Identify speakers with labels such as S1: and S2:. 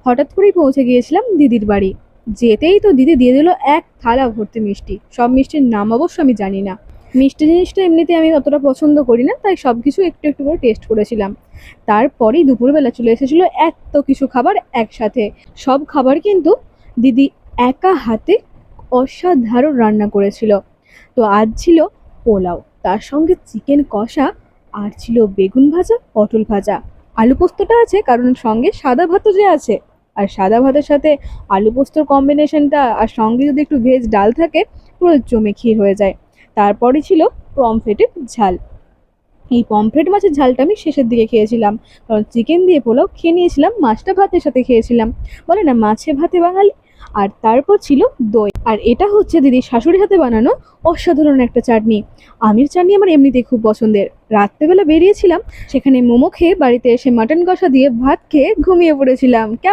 S1: হঠাৎ করেই পৌঁছে গিয়েছিলাম দিদির বাড়ি। যেতেই তো দিদি দিয়ে দিল এক থালা ভর্তি মিষ্টি। সব মিষ্টির নাম অবশ্য আমি জানি না। মিষ্টি জিনিসটা এমনিতে আমি অতটা পছন্দ করি না, তাই সব কিছু একটু একটু করে টেস্ট করেছিলাম। তারপরেই দুপুরবেলা চলে এসেছিলো এত কিছু খাবার একসাথে। সব খাবার কিন্তু দিদি একা হাতে অসাধারণ রান্না করেছিল। তো আজ ছিল পোলাও, তার সঙ্গে চিকেন কষা, আর ছিল বেগুন ভাজা, পটল ভাজা, আলু পোস্তটা আছে কারণ সঙ্গে সাদা ভাতও যে আছে। আর সাদা ভাতের সাথে আলু পোস্তর কম্বিনেশনটা আর সঙ্গে যদি একটু ভেজ ডাল থাকে, পুরো জমে ক্ষীর হয়ে যায়। তারপরে ছিল পমফ্রেটের ঝাল। এই পমফ্রেট মাছের ঝালটা আমি শেষের দিকে খেয়েছিলাম, কারণ চিকেন দিয়ে পোলাও খেয়ে নিয়েছিলাম, মাছটা ভাতের সাথে খেয়েছিলাম। বলে না মাছে ভাতে বাঙালি। আর তারপর ছিল দই, আর এটা হচ্ছে দিদির শাশুড়ি হাতে বানানো অসাধারণ একটা চাটনি। আমের চাটনি আমার এমনিতেই খুব পছন্দের। রাত্রেবেলা বেরিয়েছিলাম, সেখানে মোমো খেয়ে বাড়িতে এসে মাটন কষা দিয়ে ভাত খেয়ে ঘুমিয়ে পড়েছিলাম।